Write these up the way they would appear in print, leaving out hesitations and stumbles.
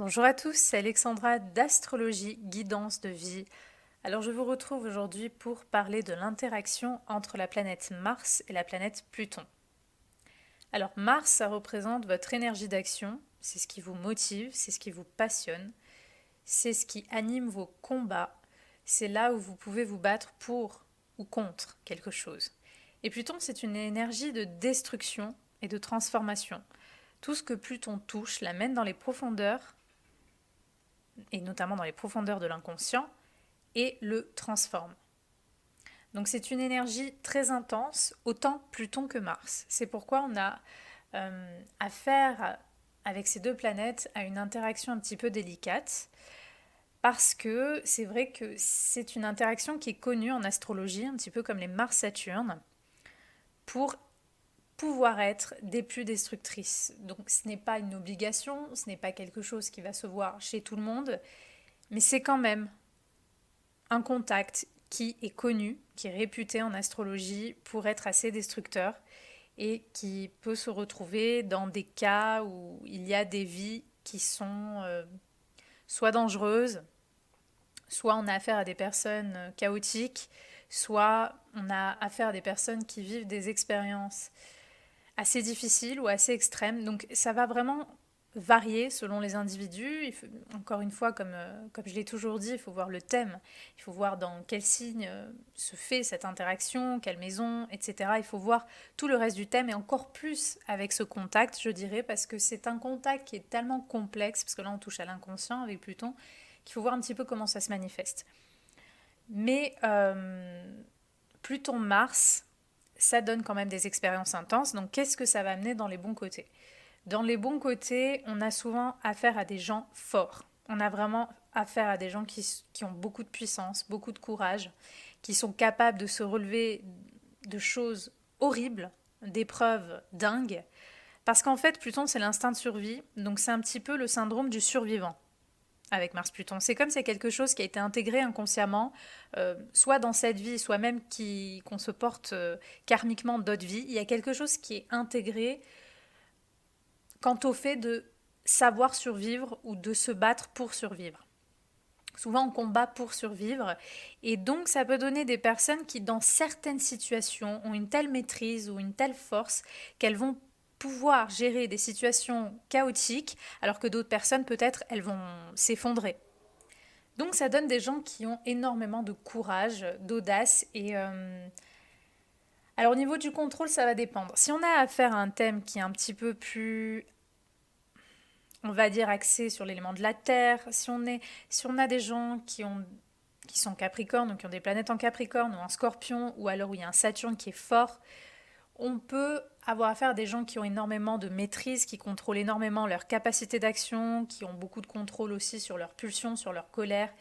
Bonjour à tous, c'est Alexandra d'Astrologie Guidance de Vie. Alors je vous retrouve aujourd'hui pour parler de l'interaction entre la planète Mars et la planète Pluton. Alors Mars, ça représente votre énergie d'action, c'est ce qui vous motive, c'est ce qui vous passionne, c'est ce qui anime vos combats, c'est là où vous pouvez vous battre pour ou contre quelque chose. Et Pluton, c'est une énergie de destruction et de transformation. Tout ce que Pluton touche l'amène dans les profondeurs et notamment dans les profondeurs de l'inconscient, et le transforme. Donc c'est une énergie très intense, autant Pluton que Mars. C'est pourquoi on a affaire avec ces deux planètes à une interaction un petit peu délicate, parce que c'est vrai que c'est une interaction qui est connue en astrologie, un petit peu comme les Mars-Saturne, pour pouvoir être des plus destructrices. Donc ce n'est pas une obligation, ce n'est pas quelque chose qui va se voir chez tout le monde, mais c'est quand même un contact qui est connu, qui est réputé en astrologie pour être assez destructeur et qui peut se retrouver dans des cas où il y a des vies qui sont soit dangereuses, soit on a affaire à des personnes chaotiques, soit on a affaire à des personnes qui vivent des expériences assez difficiles ou assez extrêmes. Donc ça va vraiment varier selon les individus. Encore une fois, comme je l'ai toujours dit, il faut voir le thème. Il faut voir dans quel signe se fait cette interaction, quelle maison, etc. Il faut voir tout le reste du thème et encore plus avec ce contact, je dirais, parce que c'est un contact qui est tellement complexe, parce que là on touche à l'inconscient avec Pluton, qu'il faut voir un petit peu comment ça se manifeste. Mais Pluton-Mars, ça donne quand même des expériences intenses. Donc qu'est-ce que ça va amener dans les bons côtés? Dans les bons côtés, on a souvent affaire à des gens forts. On a vraiment affaire à des gens qui ont beaucoup de puissance, beaucoup de courage, qui sont capables de se relever de choses horribles, d'épreuves dingues. Parce qu'en fait, Pluton, c'est l'instinct de survie. Donc c'est un petit peu le syndrome du survivant avec Mars-Pluton. C'est comme c'est quelque chose qui a été intégré inconsciemment, soit dans cette vie, soit même qu'on se porte karmiquement d'autres vies. Il y a quelque chose qui est intégré quant au fait de savoir survivre ou de se battre pour survivre. Souvent, on combat pour survivre. Et donc, ça peut donner des personnes qui, dans certaines situations, ont une telle maîtrise ou une telle force qu'elles vont pouvoir gérer des situations chaotiques, alors que d'autres personnes, peut-être, elles vont s'effondrer. Donc ça donne des gens qui ont énormément de courage, d'audace alors au niveau du contrôle, ça va dépendre. Si on a affaire à un thème qui est un petit peu plus, on va dire, axé sur l'élément de la Terre, si on a des gens qui sont Capricorne, donc qui ont des planètes en Capricorne ou en Scorpion, ou alors où il y a un Saturne qui est fort, on peut avoir affaire à des gens qui ont énormément de maîtrise, qui contrôlent énormément leur capacité d'action, qui ont beaucoup de contrôle aussi sur leur pulsion, sur leur colère.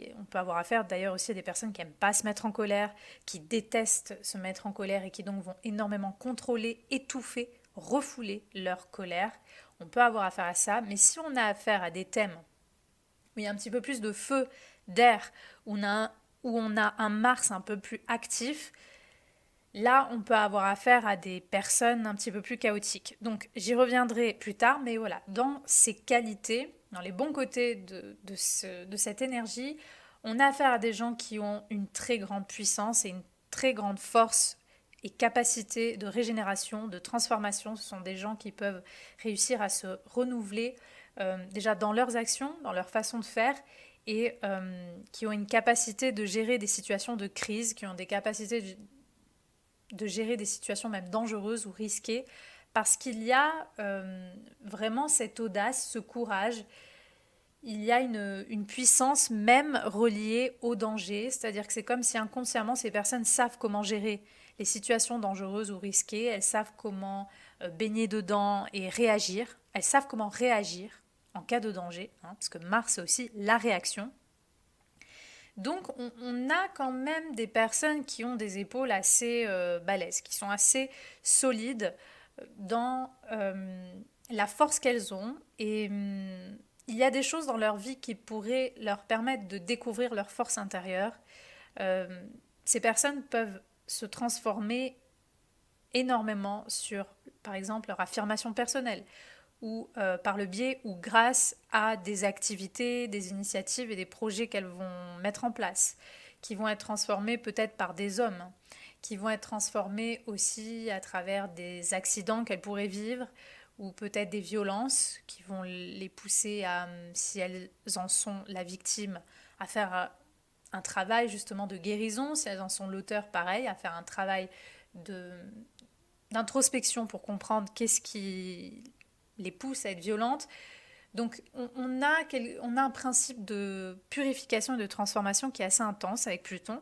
Et on peut avoir affaire d'ailleurs aussi à des personnes qui n'aiment pas se mettre en colère, qui détestent se mettre en colère et qui donc vont énormément contrôler, étouffer, refouler leur colère. On peut avoir affaire à ça, mais si on a affaire à des thèmes où il y a un petit peu plus de feu, d'air, où on a un Mars un peu plus actif, là, on peut avoir affaire à des personnes un petit peu plus chaotiques. Donc, j'y reviendrai plus tard, mais voilà, dans ces qualités, dans les bons côtés de cette énergie, on a affaire à des gens qui ont une très grande puissance et une très grande force et capacité de régénération, de transformation. Ce sont des gens qui peuvent réussir à se renouveler déjà dans leurs actions, dans leur façon de faire, et qui ont une capacité de gérer des situations de crise, qui ont des capacités de gérer des situations même dangereuses ou risquées, parce qu'il y a vraiment cette audace, ce courage, il y a une puissance même reliée au danger, c'est-à-dire que c'est comme si inconsciemment ces personnes savent comment gérer les situations dangereuses ou risquées, elles savent comment baigner dedans et réagir, elles savent comment réagir en cas de danger, hein, parce que Mars c'est aussi la réaction. Donc on a quand même des personnes qui ont des épaules assez balèzes, qui sont assez solides dans la force qu'elles ont. Et il y a des choses dans leur vie qui pourraient leur permettre de découvrir leur force intérieure. Euh, Ces personnes peuvent se transformer énormément sur, par exemple, leur affirmation personnelle ou par le biais ou grâce à des activités, des initiatives et des projets qu'elles vont mettre en place, qui vont être transformés peut-être par des hommes, qui vont être transformés aussi à travers des accidents qu'elles pourraient vivre, ou peut-être des violences qui vont les pousser à, si elles en sont la victime, à faire un travail justement de guérison, si elles en sont l'auteur, pareil, à faire un travail de, d'introspection pour comprendre qu'est-ce qui les pousse à être violentes. Donc on a un principe de purification et de transformation qui est assez intense avec Pluton.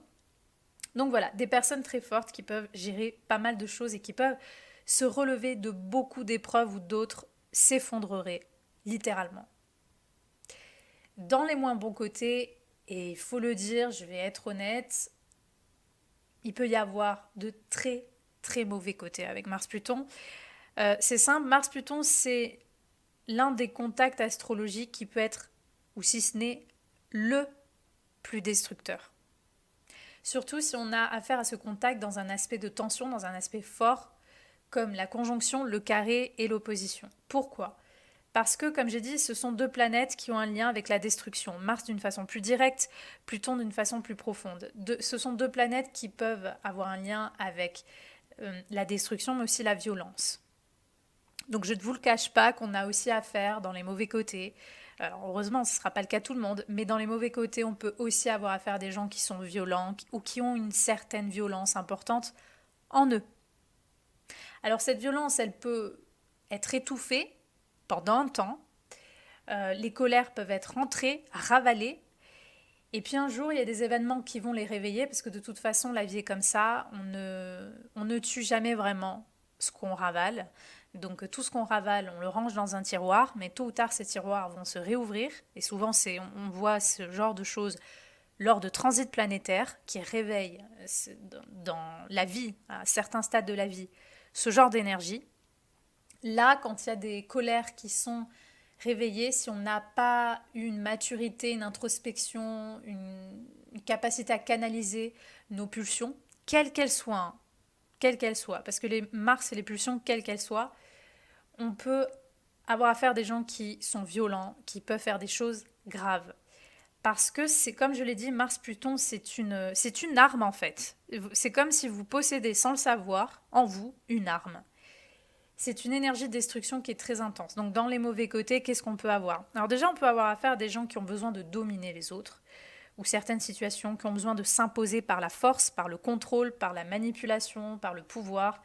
Donc voilà, des personnes très fortes qui peuvent gérer pas mal de choses et qui peuvent se relever de beaucoup d'épreuves où d'autres s'effondreraient, littéralement. Dans les moins bons côtés, et il faut le dire, je vais être honnête, il peut y avoir de très très mauvais côtés avec Mars-Pluton. C'est simple, Mars-Pluton, c'est l'un des contacts astrologiques qui peut être, ou si ce n'est le plus destructeur. Surtout si on a affaire à ce contact dans un aspect de tension, dans un aspect fort, comme la conjonction, le carré et l'opposition. Pourquoi ? Parce que, comme j'ai dit, ce sont deux planètes qui ont un lien avec la destruction. Mars d'une façon plus directe, Pluton d'une façon plus profonde. Ce sont deux planètes qui peuvent avoir un lien avec la destruction, mais aussi la violence. Donc je ne vous le cache pas qu'on a aussi affaire dans les mauvais côtés. Alors heureusement, ce ne sera pas le cas de tout le monde, mais dans les mauvais côtés, on peut aussi avoir affaire à des gens qui sont violents ou qui ont une certaine violence importante en eux. Alors cette violence, elle peut être étouffée pendant un temps. Les colères peuvent être rentrées, ravalées. Et puis un jour, il y a des événements qui vont les réveiller, parce que de toute façon, la vie est comme ça. On ne tue jamais vraiment ce qu'on ravale. Donc tout ce qu'on ravale, on le range dans un tiroir, mais tôt ou tard, ces tiroirs vont se réouvrir. Et souvent, on voit ce genre de choses lors de transits planétaires qui réveillent dans la vie, à certains stades de la vie, ce genre d'énergie. Là, quand il y a des colères qui sont réveillées, si on n'a pas une maturité, une introspection, une capacité à canaliser nos pulsions, quelles qu'elles soient, hein, quelles qu'elles soient, parce que les Mars et les pulsions, quelles qu'elles soient, on peut avoir affaire à des gens qui sont violents, qui peuvent faire des choses graves. Parce que c'est comme je l'ai dit, Mars-Pluton, c'est une arme en fait. C'est comme si vous possédez sans le savoir, en vous, une arme. C'est une énergie de destruction qui est très intense. Donc dans les mauvais côtés, qu'est-ce qu'on peut avoir ? Alors déjà, on peut avoir affaire à des gens qui ont besoin de dominer les autres, ou certaines situations qui ont besoin de s'imposer par la force, par le contrôle, par la manipulation, par le pouvoir,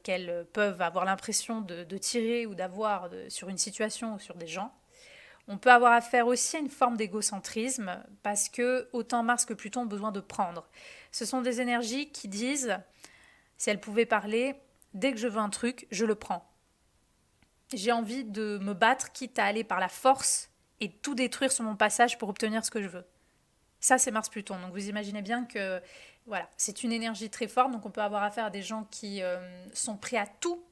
qu'elles peuvent avoir l'impression de tirer ou d'avoir sur une situation ou sur des gens. On peut avoir affaire aussi à une forme d'égocentrisme, parce que autant Mars que Pluton ont besoin de prendre. Ce sont des énergies qui disent, si elles pouvaient parler, dès que je veux un truc, je le prends. J'ai envie de me battre, quitte à aller par la force et tout détruire sur mon passage pour obtenir ce que je veux. Ça, c'est Mars-Pluton. Donc vous imaginez bien que voilà, c'est une énergie très forte. Donc on peut avoir affaire à des gens qui sont prêts à tout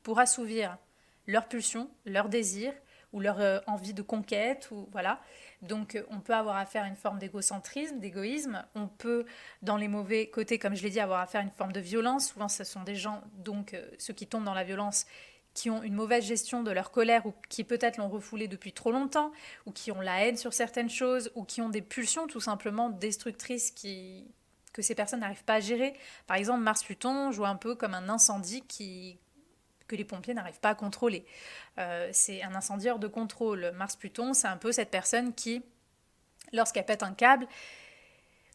pour assouvir leurs pulsions, leurs désirs ou leur envie de conquête. Ou, voilà. Donc on peut avoir affaire à une forme d'égocentrisme, d'égoïsme. On peut, dans les mauvais côtés, comme je l'ai dit, avoir affaire à une forme de violence. Souvent, ce sont des gens, donc ceux qui tombent dans la violence, qui ont une mauvaise gestion de leur colère ou qui peut-être l'ont refoulée depuis trop longtemps, ou qui ont la haine sur certaines choses, ou qui ont des pulsions tout simplement destructrices que ces personnes n'arrivent pas à gérer. Par exemple, Mars-Pluton joue un peu comme un incendie que les pompiers n'arrivent pas à contrôler. C'est un incendiaire de contrôle. Mars-Pluton, c'est un peu cette personne qui, lorsqu'elle pète un câble,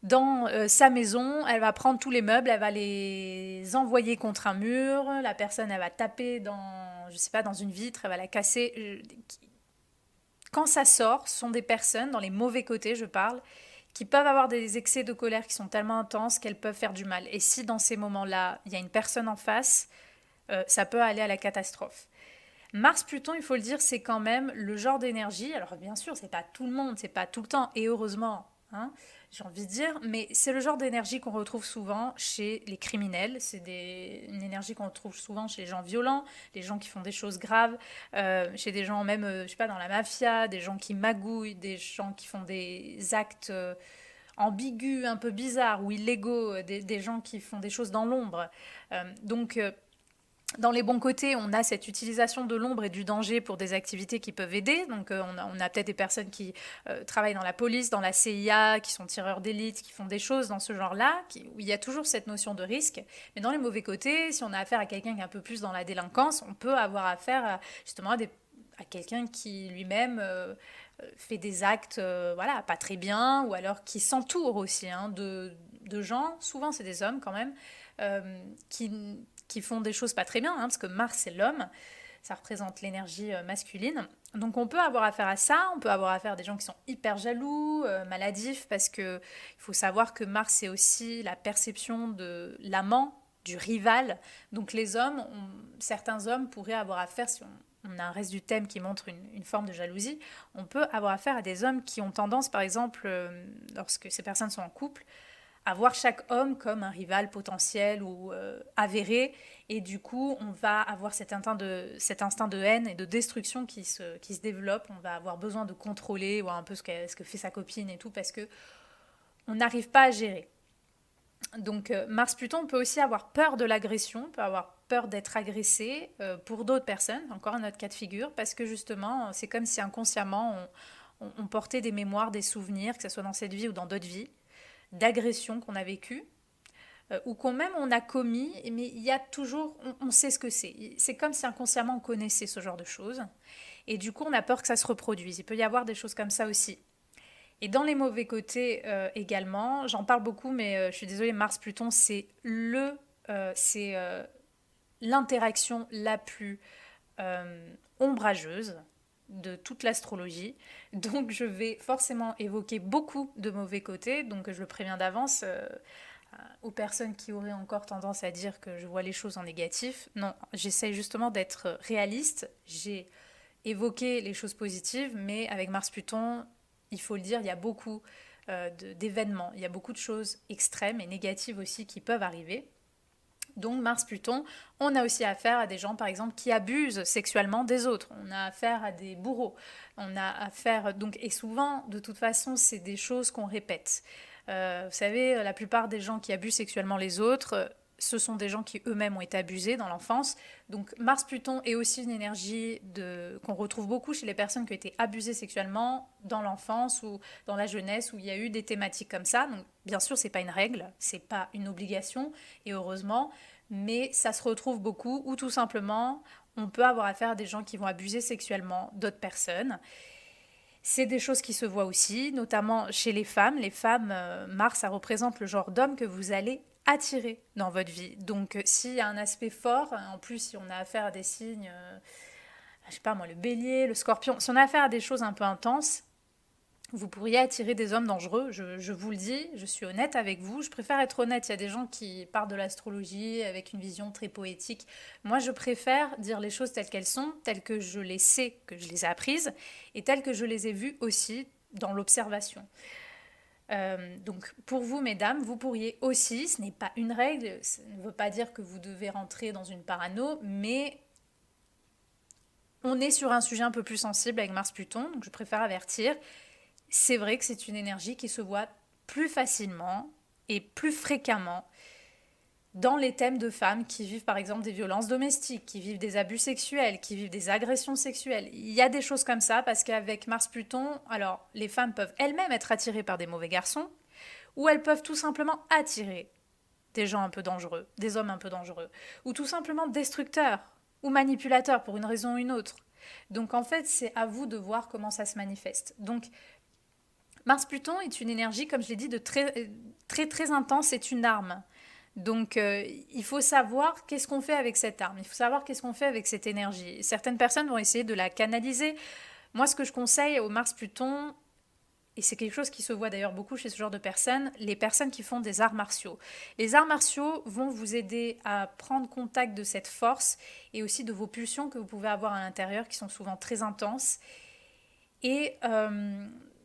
dans sa maison, elle va prendre tous les meubles, elle va les envoyer contre un mur, la personne, elle va taper dans, je sais pas, dans une vitre, elle va la casser. Quand ça sort, ce sont des personnes, dans les mauvais côtés, je parle, qui peuvent avoir des excès de colère qui sont tellement intenses qu'elles peuvent faire du mal. Et si dans ces moments-là, il y a une personne en face, ça peut aller à la catastrophe. Mars-Pluton, il faut le dire, c'est quand même le genre d'énergie. Alors bien sûr, c'est pas tout le monde, c'est pas tout le temps, et heureusement, hein, j'ai envie de dire, mais c'est le genre d'énergie qu'on retrouve souvent chez les criminels. C'est une énergie qu'on retrouve souvent chez les gens violents, les gens qui font des choses graves, chez des gens même, je sais pas, dans la mafia, des gens qui magouillent, des gens qui font des actes ambigus, un peu bizarres ou illégaux, des gens qui font des choses dans l'ombre. Donc Dans les bons côtés, on a cette utilisation de l'ombre et du danger pour des activités qui peuvent aider. Donc, on a peut-être des personnes qui travaillent dans la police, dans la CIA, qui sont tireurs d'élite, qui font des choses dans ce genre-là, où il y a toujours cette notion de risque. Mais dans les mauvais côtés, si on a affaire à quelqu'un qui est un peu plus dans la délinquance, on peut avoir affaire justement à quelqu'un qui lui-même fait des actes voilà, pas très bien, ou alors qui s'entoure aussi de gens, souvent c'est des hommes quand même, euh, qui, qui font des choses pas très bien, parce que Mars c'est l'homme, ça représente l'énergie masculine. Donc on peut avoir affaire à ça, on peut avoir affaire à des gens qui sont hyper jaloux, maladifs, parce que il faut savoir que Mars c'est aussi la perception de l'amant, du rival. Donc les hommes, certains hommes pourraient avoir affaire, si on a un reste du thème qui montre une forme de jalousie, on peut avoir affaire à des hommes qui ont tendance, par exemple, lorsque ces personnes sont en couple, à voir chaque homme comme un rival potentiel ou avéré. Et du coup, on va avoir cet instinct de haine et de destruction qui se développe. On va avoir besoin de contrôler, voir un peu ce que fait sa copine et tout, parce que on n'arrive pas à gérer. Donc Mars-Pluton peut aussi avoir peur de l'agression, peut avoir peur d'être agressé pour d'autres personnes, encore un autre cas de figure, parce que justement, c'est comme si inconsciemment, on portait des mémoires, des souvenirs, que ce soit dans cette vie ou dans d'autres vies, d'agressions qu'on a vécues, ou qu'on même on a commis, mais il y a toujours, on sait ce que c'est. C'est comme si inconsciemment on connaissait ce genre de choses, et du coup on a peur que ça se reproduise. Il peut y avoir des choses comme ça aussi. Et dans les mauvais côtés également, j'en parle beaucoup, mais je suis désolée, Mars-Pluton, c'est l'interaction la plus ombrageuse de toute l'astrologie. Donc je vais forcément évoquer beaucoup de mauvais côtés, donc je le préviens d'avance aux personnes qui auraient encore tendance à dire que je vois les choses en négatif. Non, j'essaye justement d'être réaliste. J'ai évoqué les choses positives, mais avec Mars-Pluton, il faut le dire, il y a beaucoup d'événements, il y a beaucoup de choses extrêmes et négatives aussi qui peuvent arriver. Donc Mars-Pluton, on a aussi affaire à des gens, par exemple, qui abusent sexuellement des autres. On a affaire à des bourreaux. On a affaire donc et souvent, de toute façon, c'est des choses qu'on répète. Vous savez, la plupart des gens qui abusent sexuellement les autres, ce sont des gens qui eux-mêmes ont été abusés dans l'enfance. Donc Mars-Pluton est aussi une énergie qu'on retrouve beaucoup chez les personnes qui ont été abusées sexuellement dans l'enfance ou dans la jeunesse où il y a eu des thématiques comme ça. Donc bien sûr, c'est pas une règle, c'est pas une obligation et heureusement, mais ça se retrouve beaucoup ou tout simplement on peut avoir affaire à des gens qui vont abuser sexuellement d'autres personnes. C'est des choses qui se voient aussi, notamment chez les femmes. Les femmes, Mars, ça représente le genre d'homme que vous allez attirer dans votre vie. Donc, s'il y a un aspect fort, en plus, si on a affaire à des signes, je sais pas moi, le bélier, le scorpion, si on a affaire à des choses un peu intenses, vous pourriez attirer des hommes dangereux, je vous le dis, je suis honnête avec vous, je préfère être honnête, il y a des gens qui partent de l'astrologie avec une vision très poétique. Moi je préfère dire les choses telles qu'elles sont, telles que je les sais, que je les ai apprises, et telles que je les ai vues aussi dans l'observation. Donc pour vous mesdames, vous pourriez aussi, ce n'est pas une règle, ça ne veut pas dire que vous devez rentrer dans une parano, mais on est sur un sujet un peu plus sensible avec Mars-Pluton, donc je préfère avertir. C'est vrai que c'est une énergie qui se voit plus facilement et plus fréquemment dans les thèmes de femmes qui vivent par exemple des violences domestiques, qui vivent des abus sexuels, qui vivent des agressions sexuelles. Il y a des choses comme ça parce qu'avec Mars-Pluton, alors les femmes peuvent elles-mêmes être attirées par des mauvais garçons ou elles peuvent tout simplement attirer des gens un peu dangereux, des hommes un peu dangereux, ou tout simplement destructeurs ou manipulateurs pour une raison ou une autre. Donc en fait, c'est à vous de voir comment ça se manifeste. Donc Mars-Pluton est une énergie, comme je l'ai dit, de très, très, très intense, c'est une arme. Donc, il faut savoir qu'est-ce qu'on fait avec cette arme, il faut savoir qu'est-ce qu'on fait avec cette énergie. Certaines personnes vont essayer de la canaliser. Moi, ce que je conseille au Mars-Pluton, et c'est quelque chose qui se voit d'ailleurs beaucoup chez ce genre de personnes, les personnes qui font des arts martiaux. Les arts martiaux vont vous aider à prendre contact de cette force et aussi de vos pulsions que vous pouvez avoir à l'intérieur, qui sont souvent très intenses. Et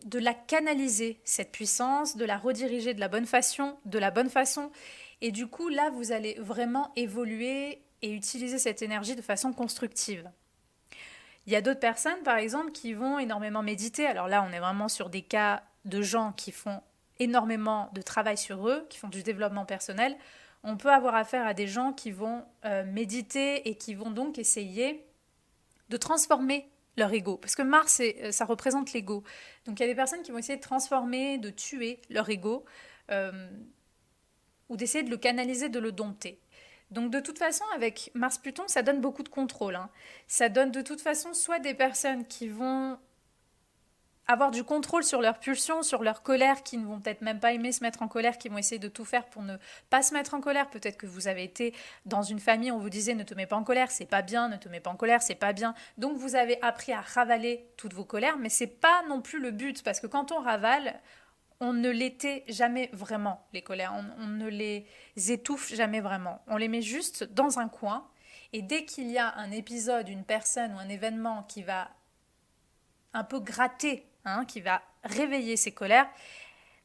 de la canaliser, cette puissance, de la rediriger de la bonne façon. Et du coup, là, vous allez vraiment évoluer et utiliser cette énergie de façon constructive. Il y a d'autres personnes, par exemple, qui vont énormément méditer. Alors là, on est vraiment sur des cas de gens qui font énormément de travail sur eux, qui font du développement personnel. On peut avoir affaire à des gens qui vont méditer et qui vont donc essayer de transformer leur ego. Parce que Mars, ça représente l'ego. Donc il y a des personnes qui vont essayer de transformer, de tuer leur ego, euh, ou d'essayer de le canaliser, de le dompter. Donc de toute façon, avec Mars-Pluton, ça donne beaucoup de contrôle, hein. Ça donne de toute façon soit des personnes qui vont avoir du contrôle sur leurs pulsions, sur leur colère, qui ne vont peut-être même pas aimer se mettre en colère, qui vont essayer de tout faire pour ne pas se mettre en colère. Peut-être que vous avez été dans une famille où on vous disait ne te mets pas en colère, c'est pas bien, ne te mets pas en colère, c'est pas bien. Donc vous avez appris à ravaler toutes vos colères, mais c'est pas non plus le but, parce que quand on ravale, on ne l'était jamais vraiment, les colères. On ne les étouffe jamais vraiment. On les met juste dans un coin. Et dès qu'il y a un épisode, une personne ou un événement qui va un peu gratter, hein, qui va réveiller ces colères,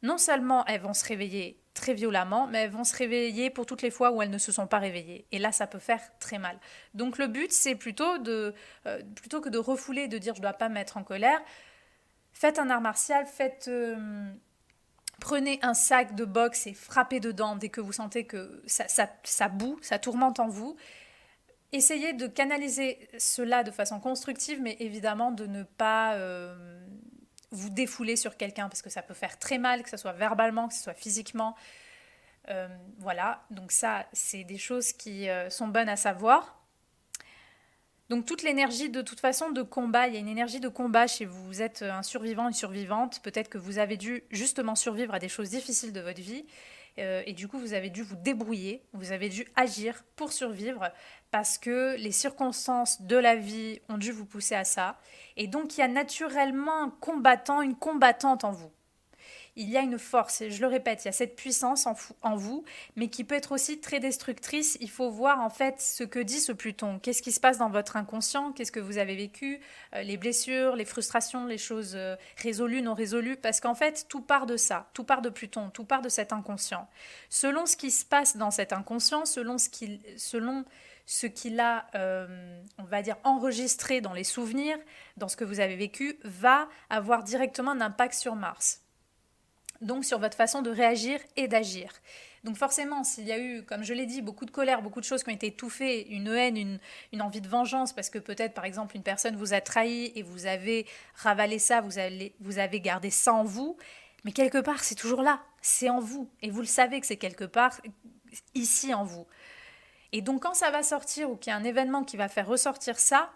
non seulement elles vont se réveiller très violemment, mais elles vont se réveiller pour toutes les fois où elles ne se sont pas réveillées. Et là, ça peut faire très mal. Donc le but, c'est plutôt plutôt que de refouler, de dire je ne dois pas me mettre en colère, faites un art martial, prenez un sac de boxe et frappez dedans dès que vous sentez que ça boue, ça tourmente en vous. Essayez de canaliser cela de façon constructive, mais évidemment de ne pas vous défouler sur quelqu'un parce que ça peut faire très mal, que ce soit verbalement, que ce soit physiquement. Voilà, donc ça, c'est des choses qui sont bonnes à savoir. Donc toute l'énergie de toute façon de combat, il y a une énergie de combat chez vous. Vous êtes un survivant, une survivante. Peut-être que vous avez dû justement survivre à des choses difficiles de votre vie. Et du coup, vous avez dû vous débrouiller, vous avez dû agir pour survivre parce que les circonstances de la vie ont dû vous pousser à ça. Et donc, il y a naturellement un combattant, une combattante en vous. Il y a une force, et je le répète, il y a cette puissance en vous, mais qui peut être aussi très destructrice. Il faut voir en fait ce que dit ce Pluton. Qu'est-ce qui se passe dans votre inconscient? Qu'est-ce que vous avez vécu? Les blessures, les frustrations, les choses résolues, non résolues. Parce qu'en fait, tout part de ça, tout part de Pluton, tout part de cet inconscient. Selon ce qui se passe dans cet inconscient, selon ce qu'il a, on va dire, enregistré dans les souvenirs, dans ce que vous avez vécu, va avoir directement un impact sur Mars. Donc sur votre façon de réagir et d'agir. Donc forcément, s'il y a eu, comme je l'ai dit, beaucoup de colère, beaucoup de choses qui ont été étouffées, une haine, une envie de vengeance, parce que peut-être par exemple une personne vous a trahi et vous avez ravalé ça, vous avez gardé ça en vous, mais quelque part c'est toujours là, c'est en vous, et vous le savez que c'est quelque part ici en vous. Et donc quand ça va sortir ou qu'il y a un événement qui va faire ressortir ça,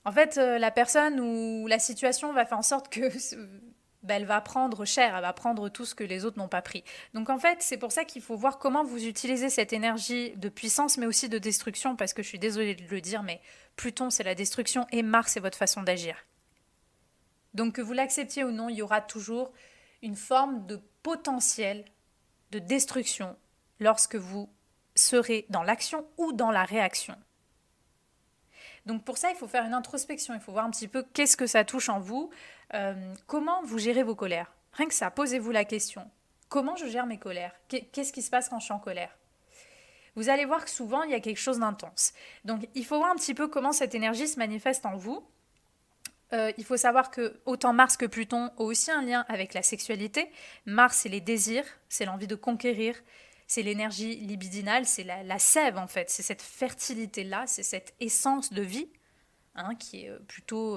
en fait la personne ou la situation va faire en sorte que ben, elle va prendre cher, elle va prendre tout ce que les autres n'ont pas pris. Donc en fait, c'est pour ça qu'il faut voir comment vous utilisez cette énergie de puissance, mais aussi de destruction, parce que je suis désolée de le dire, mais Pluton, c'est la destruction, et Mars, c'est votre façon d'agir. Donc que vous l'acceptiez ou non, il y aura toujours une forme de potentiel de destruction lorsque vous serez dans l'action ou dans la réaction. Donc pour ça, il faut faire une introspection, il faut voir un petit peu qu'est-ce que ça touche en vous, comment vous gérez vos colères. Rien que ça, posez-vous la question. Comment je gère mes colères? Qu'est-ce qui se passe quand je suis en colère? Vous allez voir que souvent, il y a quelque chose d'intense. Donc il faut voir un petit peu comment cette énergie se manifeste en vous. Il faut savoir que autant Mars que Pluton ont aussi un lien avec la sexualité. Mars, c'est les désirs, c'est l'envie de conquérir, c'est l'énergie libidinale, c'est la sève en fait, c'est cette fertilité-là, c'est cette essence de vie, hein, qui est plutôt...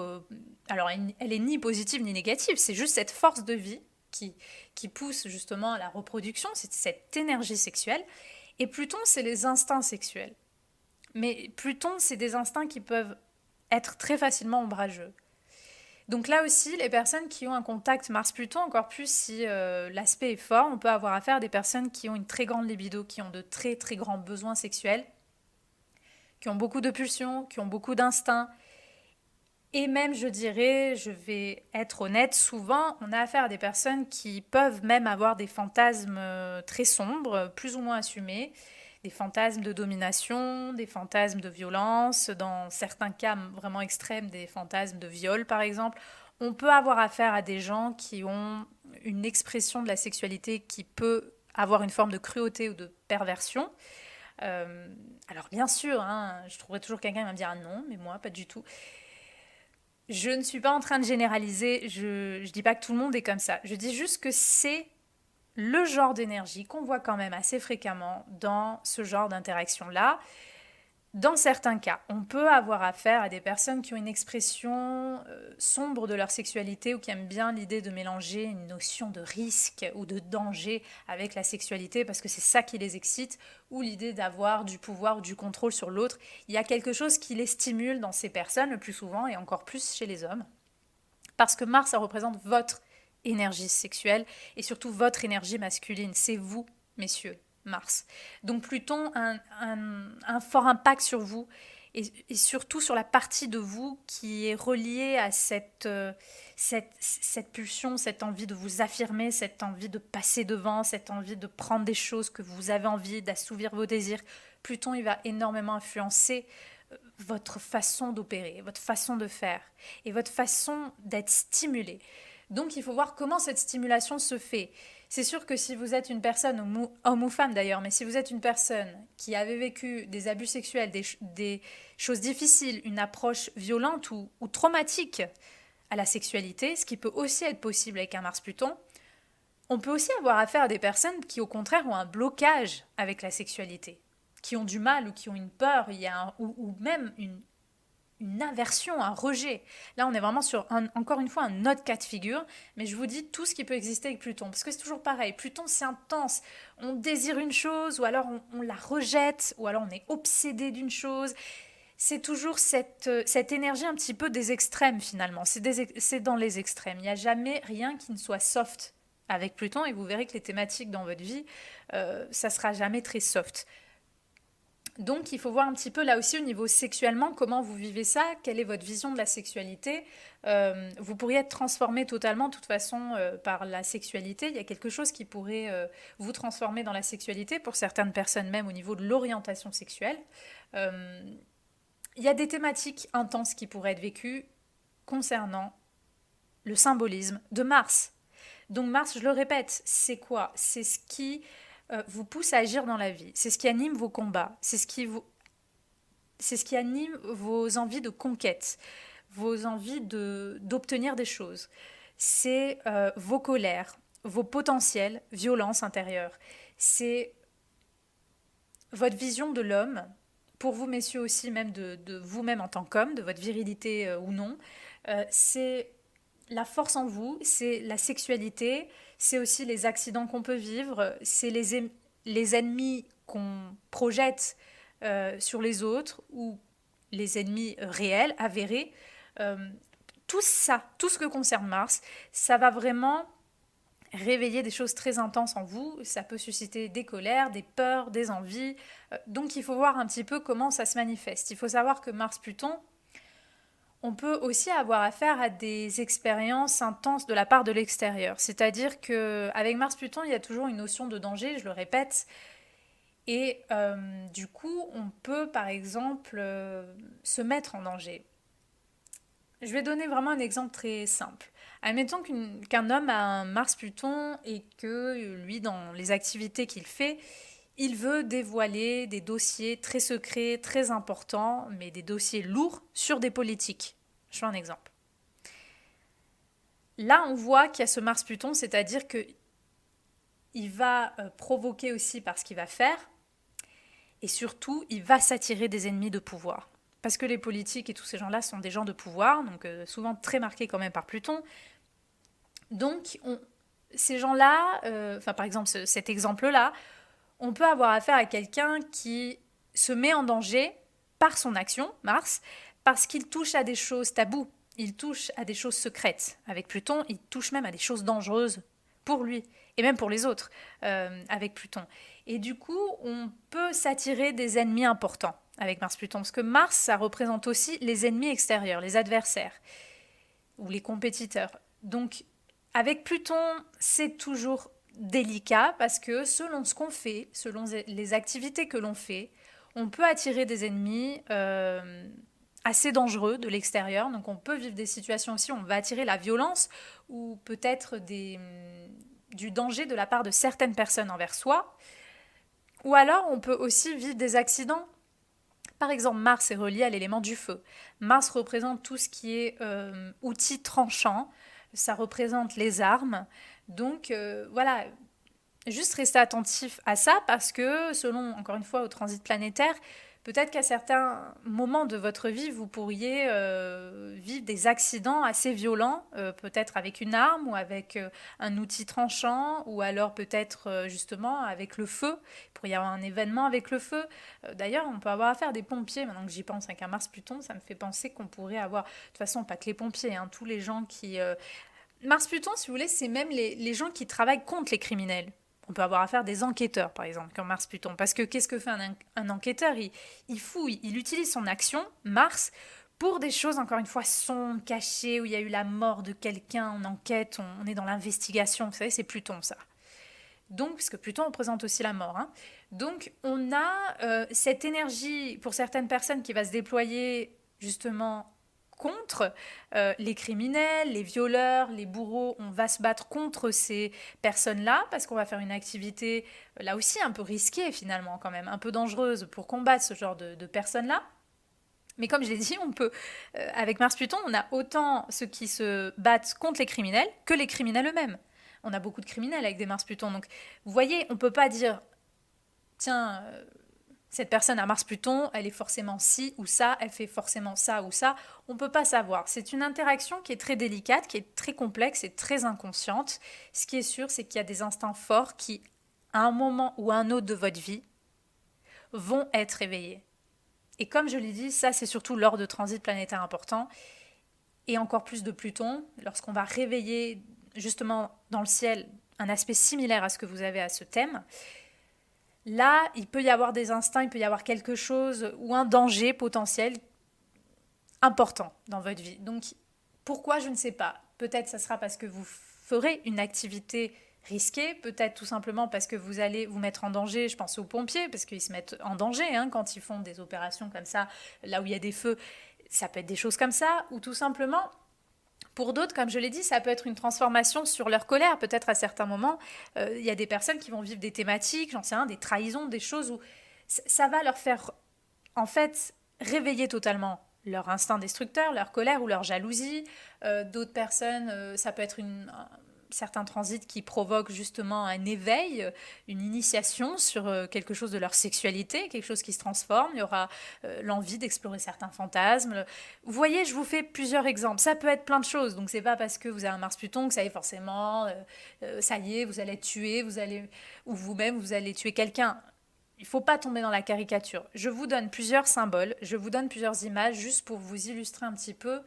alors elle est ni positive ni négative, c'est juste cette force de vie qui pousse justement à la reproduction, c'est cette énergie sexuelle. Et Pluton, c'est les instincts sexuels. Mais Pluton, c'est des instincts qui peuvent être très facilement ombrageux. Donc là aussi, les personnes qui ont un contact Mars-Pluton, encore plus si l'aspect est fort, on peut avoir affaire à des personnes qui ont une très grande libido, qui ont de très très grands besoins sexuels, qui ont beaucoup de pulsions, qui ont beaucoup d'instincts. Et même, je dirais, je vais être honnête, souvent, on a affaire à des personnes qui peuvent même avoir des fantasmes très sombres, plus ou moins assumés, des fantasmes de domination, des fantasmes de violence, dans certains cas vraiment extrêmes, des fantasmes de viol par exemple. On peut avoir affaire à des gens qui ont une expression de la sexualité qui peut avoir une forme de cruauté ou de perversion. Alors bien sûr, hein, je trouverai toujours quelqu'un qui va me dire ah non, mais moi pas du tout. Je ne suis pas en train de généraliser, je ne dis pas que tout le monde est comme ça. Je dis juste que c'est le genre d'énergie qu'on voit quand même assez fréquemment dans ce genre d'interaction-là. Dans certains cas, on peut avoir affaire à des personnes qui ont une expression sombre de leur sexualité ou qui aiment bien l'idée de mélanger une notion de risque ou de danger avec la sexualité parce que c'est ça qui les excite, ou l'idée d'avoir du pouvoir ou du contrôle sur l'autre. Il y a quelque chose qui les stimule dans ces personnes le plus souvent et encore plus chez les hommes. Parce que Mars, ça représente votre énergie sexuelle et surtout votre énergie masculine. C'est vous, messieurs, Mars. Donc Pluton a un fort impact sur vous et surtout sur la partie de vous qui est reliée à cette pulsion, cette envie de vous affirmer, cette envie de passer devant, cette envie de prendre des choses que vous avez envie, d'assouvir vos désirs. Pluton, il va énormément influencer votre façon d'opérer, votre façon de faire et votre façon d'être stimulé. Donc il faut voir comment cette stimulation se fait. C'est sûr que si vous êtes une personne, homme ou femme d'ailleurs, mais si vous êtes une personne qui avait vécu des abus sexuels, des choses difficiles, une approche violente ou traumatique à la sexualité, ce qui peut aussi être possible avec un Mars-Pluton, on peut aussi avoir affaire à des personnes qui au contraire ont un blocage avec la sexualité, qui ont du mal ou qui ont une peur, ou même une aversion, un rejet. Là, on est vraiment sur, encore une fois, un autre cas de figure, mais je vous dis tout ce qui peut exister avec Pluton, parce que c'est toujours pareil. Pluton, c'est intense. On désire une chose, ou alors on la rejette, ou alors on est obsédé d'une chose. C'est toujours cette énergie un petit peu des extrêmes, finalement. C'est dans les extrêmes. Il n'y a jamais rien qui ne soit soft avec Pluton, et vous verrez que les thématiques dans votre vie, ça sera jamais très soft. Donc, il faut voir un petit peu là aussi au niveau sexuellement comment vous vivez ça, quelle est votre vision de la sexualité. Vous pourriez être transformé totalement, de toute façon, par la sexualité. Il y a quelque chose qui pourrait vous transformer dans la sexualité, pour certaines personnes même au niveau de l'orientation sexuelle. Euh, il y a des thématiques intenses qui pourraient être vécues concernant le symbolisme de Mars. Donc Mars, je le répète, c'est quoi? C'est ce qui vous pousse à agir dans la vie. C'est ce qui anime vos combats. C'est ce qui anime vos envies de conquête, vos envies d'obtenir des choses. C'est vos colères, vos potentielles violences intérieures. C'est votre vision de l'homme, pour vous messieurs aussi, même de vous-même en tant qu'homme, de votre virilité ou non. C'est la force en vous, c'est la sexualité, c'est aussi les accidents qu'on peut vivre, c'est les ennemis qu'on projette sur les autres ou les ennemis réels, avérés. Euh, tout ça, tout ce que concerne Mars, ça va vraiment réveiller des choses très intenses en vous. Ça peut susciter des colères, des peurs, des envies. Donc il faut voir un petit peu comment ça se manifeste. Il faut savoir que Mars-Pluton, on peut aussi avoir affaire à des expériences intenses de la part de l'extérieur. C'est-à-dire qu'avec Mars-Pluton, il y a toujours une notion de danger, je le répète. Et du coup, on peut par exemple se mettre en danger. Je vais donner vraiment un exemple très simple. Admettons qu'un homme a un Mars-Pluton et que lui, dans les activités qu'il fait, il veut dévoiler des dossiers très secrets, très importants, mais des dossiers lourds sur des politiques. Je fais un exemple. Là, on voit qu'il y a ce Mars-Pluton, c'est-à-dire qu'il va provoquer aussi par ce qu'il va faire, et surtout, il va s'attirer des ennemis de pouvoir. Parce que les politiques et tous ces gens-là sont des gens de pouvoir, donc souvent très marqués quand même par Pluton. Donc, ces gens-là, par exemple cet exemple-là, on peut avoir affaire à quelqu'un qui se met en danger par son action, Mars, parce qu'il touche à des choses taboues, il touche à des choses secrètes. Avec Pluton, il touche même à des choses dangereuses pour lui et même pour les autres avec Pluton. Et du coup, on peut s'attirer des ennemis importants avec Mars-Pluton, parce que Mars, ça représente aussi les ennemis extérieurs, les adversaires ou les compétiteurs. Donc, avec Pluton, c'est toujours délicat parce que selon ce qu'on fait, selon les activités que l'on fait, on peut attirer des ennemis assez dangereux de l'extérieur. Donc on peut vivre des situations aussi où on va attirer la violence ou peut-être du danger de la part de certaines personnes envers soi. Ou alors on peut aussi vivre des accidents. Par exemple, Mars est relié à l'élément du feu. Mars représente tout ce qui est outils tranchants, ça représente les armes. Donc voilà, juste rester attentif à ça parce que selon, encore une fois, au transit planétaire, peut-être qu'à certains moments de votre vie, vous pourriez vivre des accidents assez violents, peut-être avec une arme ou avec un outil tranchant, ou alors peut-être justement avec le feu. Il pourrait y avoir un événement avec le feu. D'ailleurs, on peut avoir affaire à des pompiers. Maintenant que j'y pense avec un Mars-Pluton, ça me fait penser qu'on pourrait avoir, de toute façon, pas que les pompiers, hein, tous les gens qui Mars-Pluton, si vous voulez, c'est même les gens qui travaillent contre les criminels. On peut avoir affaire à des enquêteurs, par exemple, comme Mars-Pluton. Parce que qu'est-ce que fait un enquêteur? Il fouille, il utilise son action, Mars, pour des choses, encore une fois, sombres, cachées, où il y a eu la mort de quelqu'un, on enquête, on est dans l'investigation. Vous savez, c'est Pluton, ça. Donc, parce que Pluton représente aussi la mort, hein. Donc, on a cette énergie, pour certaines personnes, qui va se déployer justement contre les criminels, les violeurs, les bourreaux. On va se battre contre ces personnes-là parce qu'on va faire une activité, là aussi, un peu risquée finalement, quand même, un peu dangereuse pour combattre ce genre de personnes-là. Mais comme je l'ai dit, on peut, avec Mars Pluton, on a autant ceux qui se battent contre les criminels que les criminels eux-mêmes. On a beaucoup de criminels avec des Mars Pluton. Donc, vous voyez, on ne peut pas dire, tiens, cette personne à Mars Pluton, elle est forcément ci ou ça, elle fait forcément ça ou ça. On ne peut pas savoir. C'est une interaction qui est très délicate, qui est très complexe et très inconsciente. Ce qui est sûr, c'est qu'il y a des instincts forts qui, à un moment ou à un autre de votre vie, vont être réveillés. Et comme je l'ai dit, ça c'est surtout lors de transits planétaires importants, et encore plus de Pluton, lorsqu'on va réveiller justement dans le ciel un aspect similaire à ce que vous avez à ce thème. Là, il peut y avoir des instincts, il peut y avoir quelque chose ou un danger potentiel important dans votre vie. Donc, pourquoi, je ne sais pas. Peut-être ça sera parce que vous ferez une activité risquée, peut-être tout simplement parce que vous allez vous mettre en danger. Je pense aux pompiers, parce qu'ils se mettent en danger hein, quand ils font des opérations comme ça, là où il y a des feux. Ça peut être des choses comme ça, ou tout simplement pour d'autres, comme je l'ai dit, ça peut être une transformation sur leur colère. Peut-être à certains moments, il y a des personnes qui vont vivre des thématiques, j'en sais rien, des trahisons, des choses où ça va leur faire, en fait, réveiller totalement leur instinct destructeur, leur colère ou leur jalousie. D'autres personnes, ça peut être certains transits qui provoquent justement un éveil, une initiation sur quelque chose de leur sexualité, quelque chose qui se transforme. Il y aura l'envie d'explorer certains fantasmes. Vous voyez, je vous fais plusieurs exemples. Ça peut être plein de choses. Donc c'est pas parce que vous avez un Mars-Pluton que ça y est forcément, ça y est, vous allez être tué, ou vous-même vous allez tuer quelqu'un. Il ne faut pas tomber dans la caricature. Je vous donne plusieurs symboles, je vous donne plusieurs images juste pour vous illustrer un petit peu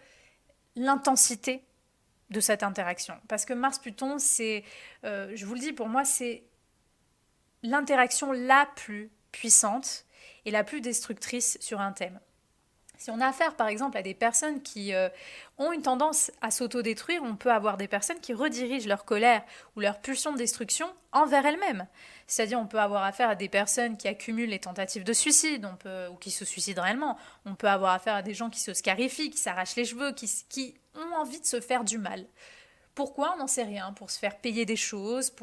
l'intensité de cette interaction. Parce que Mars-Pluton, c'est, je vous le dis, pour moi, c'est l'interaction la plus puissante et la plus destructrice sur un thème. Si on a affaire par exemple à des personnes qui ont une tendance à s'autodétruire, on peut avoir des personnes qui redirigent leur colère ou leur pulsion de destruction envers elles-mêmes. C'est-à-dire on peut avoir affaire à des personnes qui accumulent les tentatives de suicide ou qui se suicident réellement. On peut avoir affaire à des gens qui se scarifient, qui s'arrachent les cheveux, qui ont envie de se faire du mal. Pourquoi? On n'en sait rien. Pour se faire payer des choses,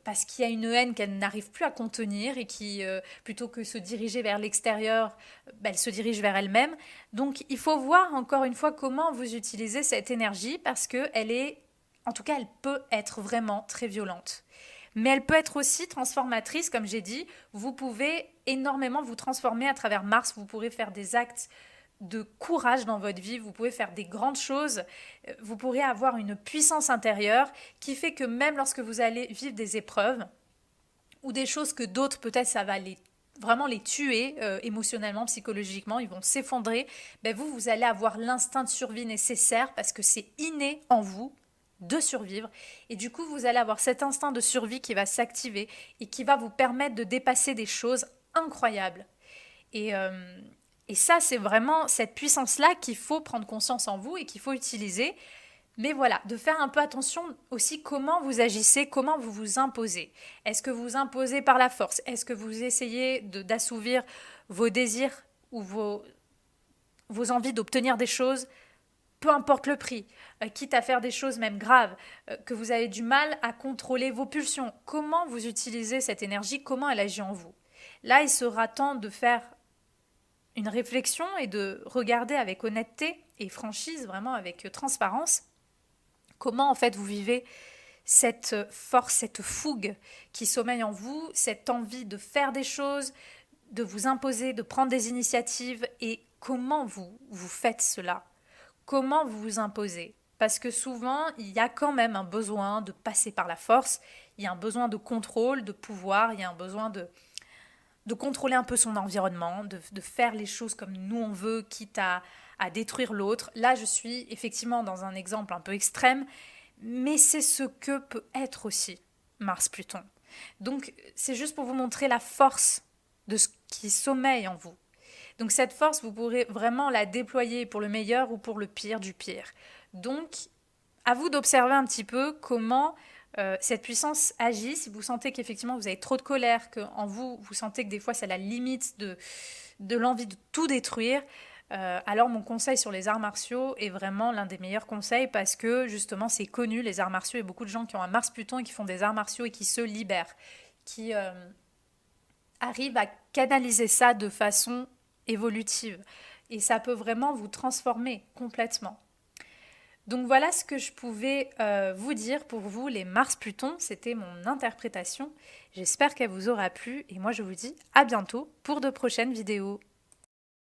parce qu'il y a une haine qu'elle n'arrive plus à contenir et qui, plutôt que se diriger vers l'extérieur, elle se dirige vers elle-même. Donc il faut voir encore une fois comment vous utilisez cette énergie parce qu'elle est, en tout cas, elle peut être vraiment très violente. Mais elle peut être aussi transformatrice, comme j'ai dit. Vous pouvez énormément vous transformer à travers Mars. Vous pourrez faire des actes de courage dans votre vie, vous pouvez faire des grandes choses, vous pourrez avoir une puissance intérieure qui fait que même lorsque vous allez vivre des épreuves ou des choses que d'autres peut-être ça va vraiment les tuer émotionnellement, psychologiquement, ils vont s'effondrer, ben vous allez avoir l'instinct de survie nécessaire parce que c'est inné en vous de survivre et du coup vous allez avoir cet instinct de survie qui va s'activer et qui va vous permettre de dépasser des choses incroyables. Et, et ça, c'est vraiment cette puissance-là qu'il faut prendre conscience en vous et qu'il faut utiliser. Mais voilà, de faire un peu attention aussi comment vous agissez, comment vous vous imposez. Est-ce que vous vous imposez par la force? Est-ce que vous essayez d'assouvir vos désirs ou vos envies d'obtenir des choses, peu importe le prix, quitte à faire des choses même graves, que vous avez du mal à contrôler vos pulsions? Comment vous utilisez cette énergie? Comment elle agit en vous? Là, il sera temps de faire une réflexion et de regarder avec honnêteté et franchise, vraiment avec transparence, comment en fait vous vivez cette force, cette fougue qui sommeille en vous, cette envie de faire des choses, de vous imposer, de prendre des initiatives. Et comment vous faites cela? Comment vous vous imposez? Parce que souvent, il y a quand même un besoin de passer par la force, il y a un besoin de contrôle, de pouvoir, il y a un besoin de contrôler un peu son environnement, de faire les choses comme nous on veut, quitte à détruire l'autre. Là, je suis effectivement dans un exemple un peu extrême, mais c'est ce que peut être aussi Mars-Pluton. Donc, c'est juste pour vous montrer la force de ce qui sommeille en vous. Donc, cette force, vous pourrez vraiment la déployer pour le meilleur ou pour le pire du pire. Donc, à vous d'observer un petit peu comment cette puissance agit. Si vous sentez qu'effectivement vous avez trop de colère, qu'en vous, vous sentez que des fois c'est la limite de l'envie de tout détruire, alors mon conseil sur les arts martiaux est vraiment l'un des meilleurs conseils parce que justement c'est connu, les arts martiaux, et beaucoup de gens qui ont un Mars-Pluton et qui font des arts martiaux et qui se libèrent, qui arrivent à canaliser ça de façon évolutive. Et ça peut vraiment vous transformer complètement. Donc voilà ce que je pouvais vous dire pour vous, les Mars-Pluton. C'était mon interprétation. J'espère qu'elle vous aura plu et moi je vous dis à bientôt pour de prochaines vidéos.